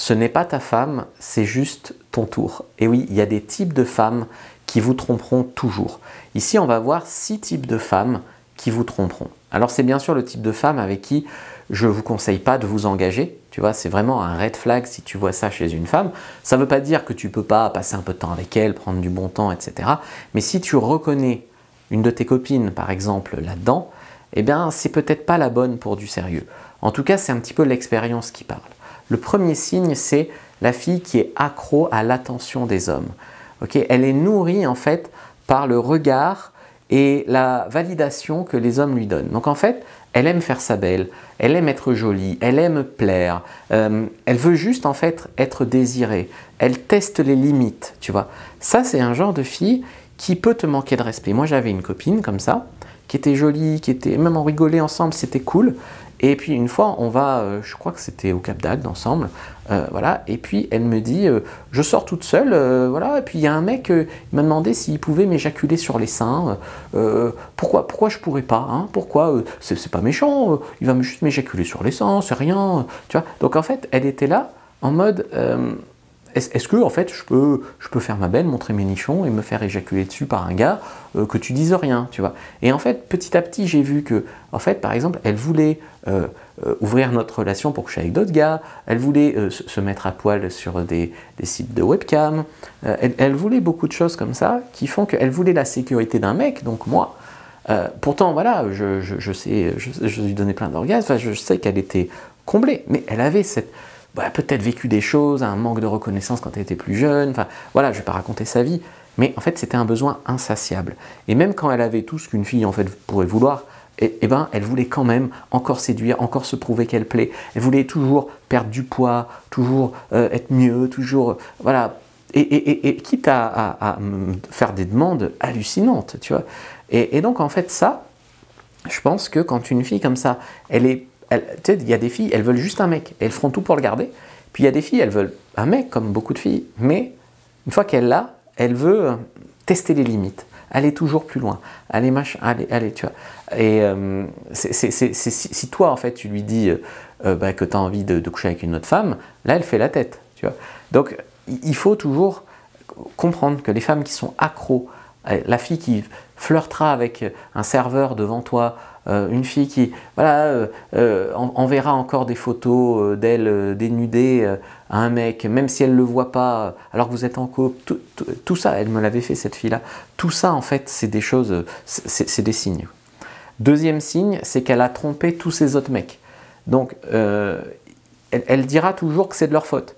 ce n'est pas ta femme, c'est juste ton tour. Et oui, il y a des types de femmes qui vous tromperont toujours. Ici, on va voir 6 types de femmes qui vous tromperont. Alors, c'est bien sûr le type de femme avec qui je ne vous conseille pas de vous engager. Tu vois, c'est vraiment un red flag si tu vois ça chez une femme. Ça ne veut pas dire que tu ne peux pas passer un peu de temps avec elle, prendre du bon temps, etc. Mais si tu reconnais une de tes copines, par exemple, là-dedans, eh bien, c'est peut-être pas la bonne pour du sérieux. En tout cas, c'est un petit peu l'expérience qui parle. Le premier signe, c'est la fille qui est accro à l'attention des hommes. Okay, elle est nourrie, en fait, par le regard et la validation que les hommes lui donnent. Donc, en fait, elle aime faire sa belle, elle aime être jolie, elle aime plaire, elle veut juste, en fait, être désirée. Elle teste les limites, tu vois. Ça, c'est un genre de fille qui peut te manquer de respect. Moi, j'avais une copine comme ça, qui était jolie, qui était, même on rigolait ensemble, c'était cool. Et puis une fois, on va, je crois que c'était au Cap d'Agde ensemble, voilà. Et puis elle me dit, je sors toute seule, voilà. Et puis il y a un mec, il m'a demandé s'il pouvait m'éjaculer sur les seins. Pourquoi je pourrais pas, hein? Pourquoi c'est pas méchant, il va juste m'éjaculer sur les seins, c'est rien, tu vois. Donc en fait, elle était là en mode est-ce que en fait je peux faire ma belle, montrer mes nichons et me faire éjaculer dessus par un gars, que tu dises rien, tu vois. Et en fait, petit à petit, j'ai vu que, en fait, par exemple, elle voulait ouvrir notre relation pour coucher avec d'autres gars, elle voulait se mettre à poil sur des sites de webcam, elle voulait beaucoup de choses comme ça qui font qu'elle voulait la sécurité d'un mec, donc moi. Pourtant, voilà, je sais, je lui donnais plein d'orgasmes, enfin, je sais qu'elle était comblée, mais elle avait cette... peut-être vécu des choses, un manque de reconnaissance quand elle était plus jeune, enfin voilà, je ne vais pas raconter sa vie, mais en fait c'était un besoin insatiable. Et même quand elle avait tout ce qu'une fille en fait pourrait vouloir, ben, elle voulait quand même encore séduire, encore se prouver qu'elle plaît. Elle voulait toujours perdre du poids, toujours être mieux, toujours voilà. Et quitte à me faire des demandes hallucinantes, tu vois. Et donc en fait ça, je pense que quand une fille comme ça, elle est... Tu sais, il y a des filles, elles veulent juste un mec, et elles feront tout pour le garder. Puis il y a des filles, elles veulent un mec, comme beaucoup de filles, mais une fois qu'elle l'a, elle veut tester les limites, aller toujours plus loin, aller tu vois. Et si toi, en fait, tu lui dis que tu as envie de coucher avec une autre femme, là, elle fait la tête, tu vois. Donc, il faut toujours comprendre que les femmes qui sont accros, la fille qui flirtera avec un serveur devant toi, une fille qui voilà, enverra encore des photos d'elle dénudée à un mec, même si elle ne le voit pas, alors que vous êtes en couple, tout ça, elle me l'avait fait cette fille-là, tout ça en fait c'est des choses, c'est des signes. Deuxième signe, c'est qu'elle a trompé tous ses autres mecs. Donc elle dira toujours que c'est de leur faute.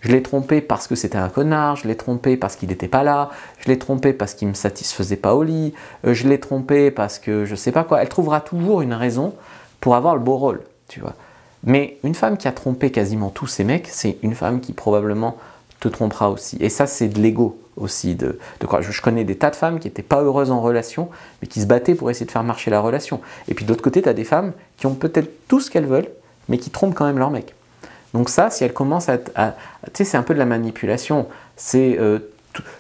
Je l'ai trompé parce que c'était un connard, je l'ai trompé parce qu'il n'était pas là, je l'ai trompé parce qu'il ne me satisfaisait pas au lit, je l'ai trompé parce que je sais pas quoi. Elle trouvera toujours une raison pour avoir le beau rôle, tu vois. Mais une femme qui a trompé quasiment tous ses mecs, c'est une femme qui probablement te trompera aussi. Et ça, c'est de l'ego aussi. De quoi. Je connais des tas de femmes qui n'étaient pas heureuses en relation, mais qui se battaient pour essayer de faire marcher la relation. Et puis d'autre côté, tu as des femmes qui ont peut-être tout ce qu'elles veulent, mais qui trompent quand même leur mec. Donc ça, si elle commence tu sais, c'est un peu de la manipulation. C'est,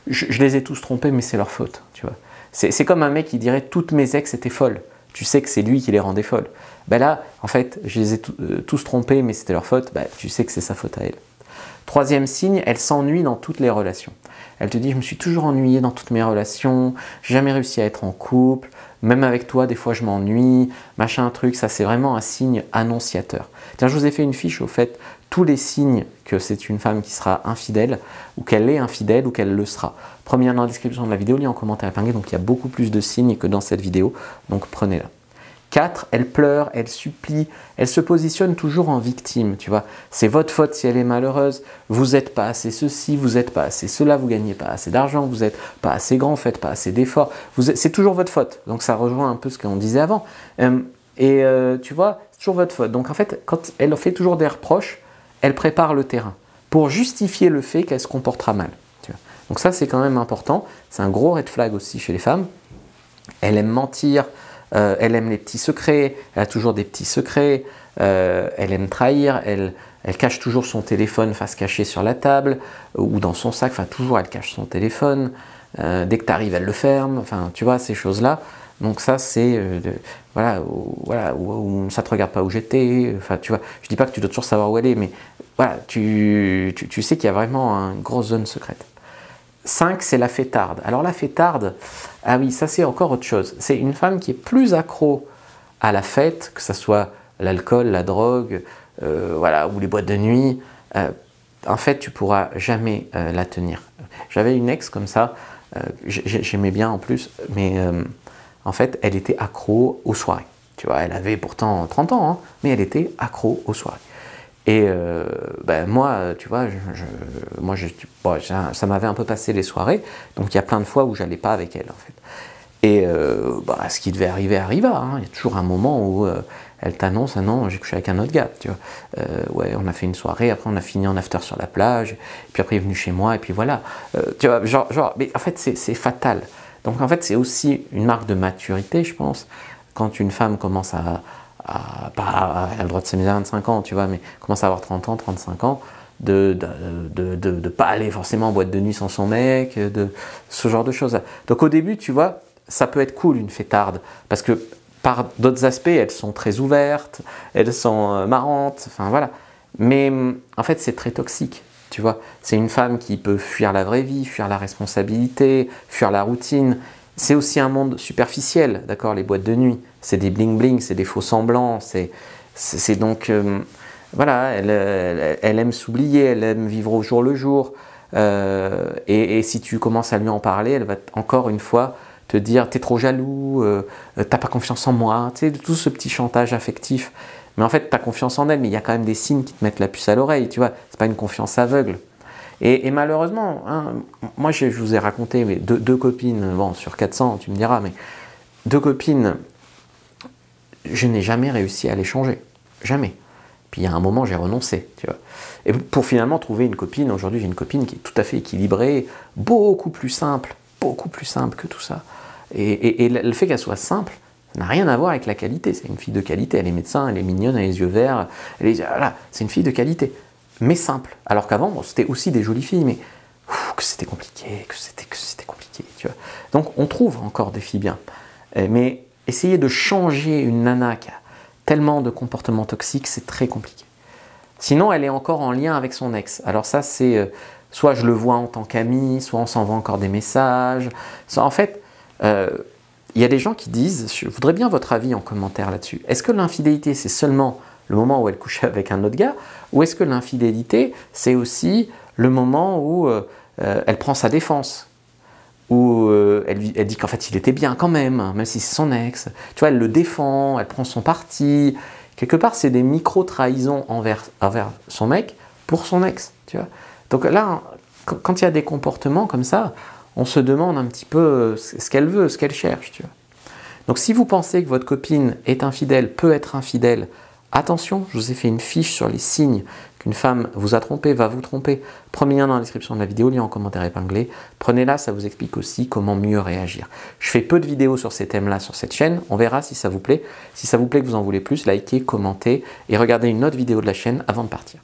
je les ai tous trompés, mais c'est leur faute, tu vois. C'est comme un mec qui dirait « toutes mes ex étaient folles ». Tu sais que c'est lui qui les rendait folles. Ben là, en fait, je les ai tous trompés, mais c'était leur faute. Ben, tu sais que c'est sa faute à elle. Troisième signe, elle s'ennuie dans toutes les relations. Elle te dit « je me suis toujours ennuyée dans toutes mes relations, j'ai jamais réussi à être en couple, même avec toi, des fois je m'ennuie, machin, truc ». Ça, c'est vraiment un signe annonciateur. Tiens, je vous ai fait une fiche, au fait, tous les signes que c'est une femme qui sera infidèle, ou qu'elle est infidèle, ou qu'elle le sera. Premier dans la description de la vidéo, lien en commentaire épinglé, donc il y a beaucoup plus de signes que dans cette vidéo, donc prenez-la. 4, elle pleure, elle supplie, elle se positionne toujours en victime, tu vois. C'est votre faute si elle est malheureuse, vous n'êtes pas assez ceci, vous n'êtes pas assez cela, vous ne gagnez pas assez d'argent, vous n'êtes pas assez grand, vous ne faites pas assez d'efforts, c'est toujours votre faute. Donc ça rejoint un peu ce qu'on disait avant. Tu vois, c'est toujours votre faute. Donc en fait, quand elle fait toujours des reproches, elle prépare le terrain pour justifier le fait qu'elle se comportera mal. Tu vois. Donc ça, c'est quand même important. C'est un gros red flag aussi chez les femmes. Elle aime mentir, elle aime les petits secrets, elle a toujours des petits secrets, elle aime trahir, elle cache toujours son téléphone face cachée sur la table ou dans son sac, enfin toujours elle cache son téléphone, dès que tu arrives elle le ferme, enfin tu vois ces choses-là. Donc ça, c'est voilà, ça te regarde pas où j'étais. Enfin, tu vois, je dis pas que tu dois toujours savoir où elle est, mais voilà, tu sais qu'il y a vraiment une grosse zone secrète. 5, c'est la fêtarde. Alors la fêtarde, ah oui, ça c'est encore autre chose. C'est une femme qui est plus accro à la fête, que ce soit l'alcool, la drogue, voilà, ou les boîtes de nuit. En fait, tu pourras jamais la tenir. J'avais une ex comme ça, j'aimais bien en plus, mais en fait, elle était accro aux soirées. Tu vois, elle avait pourtant 30 ans, hein, mais elle était accro aux soirées. Et ben moi, tu vois, bon, ça m'avait un peu passé les soirées, donc il y a plein de fois où j'allais pas avec elle, en fait. Et bah, ce qui devait arriver arriva, hein. Il y a toujours un moment où elle t'annonce, ah non, j'ai couché avec un autre gars, tu vois. Ouais, on a fait une soirée, après on a fini en after sur la plage, et puis après il est venu chez moi, et puis voilà. Tu vois, mais en fait c'est fatal. Donc en fait c'est aussi une marque de maturité, je pense, quand une femme commence elle a le droit de s'amuser à 25 ans, tu vois, mais commence à avoir 30 ans, 35 ans, de pas aller forcément en boîte de nuit sans son mec, de ce genre de choses. Donc au début, tu vois, ça peut être cool une fêtarde, parce que par d'autres aspects, elles sont très ouvertes, elles sont marrantes, enfin voilà. Mais en fait, c'est très toxique, tu vois. C'est une femme qui peut fuir la vraie vie, fuir la responsabilité, fuir la routine. C'est aussi un monde superficiel, d'accord, les boîtes de nuit. C'est des bling-bling, c'est des faux semblants, c'est donc... voilà, elle aime s'oublier, elle aime vivre au jour le jour. Et si tu commences à lui en parler, elle va encore une fois te dire « t'es trop jaloux, t'as pas confiance en moi », tu sais, tout ce petit chantage affectif. Mais en fait, t'as confiance en elle, mais il y a quand même des signes qui te mettent la puce à l'oreille, tu vois. C'est pas une confiance aveugle. Et malheureusement, hein, moi je vous ai raconté mais deux copines, bon sur 400 tu me diras, mais 2 copines, je n'ai jamais réussi à les changer, jamais. Puis il y a un moment j'ai renoncé, tu vois. Et pour finalement trouver une copine, aujourd'hui j'ai une copine qui est tout à fait équilibrée, beaucoup plus simple que tout ça. Et le fait qu'elle soit simple, ça n'a rien à voir avec la qualité, c'est une fille de qualité, elle est médecin, elle est mignonne, elle a les yeux verts, voilà, c'est une fille de qualité. Mais simple. Alors qu'avant, bon, c'était aussi des jolies filles, mais que c'était compliqué, que c'était compliqué, tu vois. Donc on trouve encore des filles bien. Mais essayer de changer une nana qui a tellement de comportements toxiques, c'est très compliqué. Sinon, elle est encore en lien avec son ex. Alors ça, c'est soit je le vois en tant qu'ami, soit on s'envoie encore des messages. Soit, en fait, il y a des gens qui disent, je voudrais bien votre avis en commentaire là-dessus. Est-ce que l'infidélité, c'est seulement le moment où elle couche avec un autre gars, ou est-ce que l'infidélité, c'est aussi le moment où elle prend sa défense, où elle dit qu'en fait il était bien quand même si c'est son ex, tu vois, elle le défend, elle prend son parti, quelque part c'est des micro-trahisons envers son mec pour son ex, tu vois. Donc là, quand il y a des comportements comme ça, on se demande un petit peu ce qu'elle veut, ce qu'elle cherche, tu vois. Donc si vous pensez que votre copine est infidèle, peut être infidèle, attention, je vous ai fait une fiche sur les signes qu'une femme vous a trompé, va vous tromper. Premier lien dans la description de la vidéo, lien en commentaire épinglé. Prenez-la, ça vous explique aussi comment mieux réagir. Je fais peu de vidéos sur ces thèmes-là sur cette chaîne. On verra si ça vous plaît. Si ça vous plaît que vous en voulez plus, likez, commentez et regardez une autre vidéo de la chaîne avant de partir.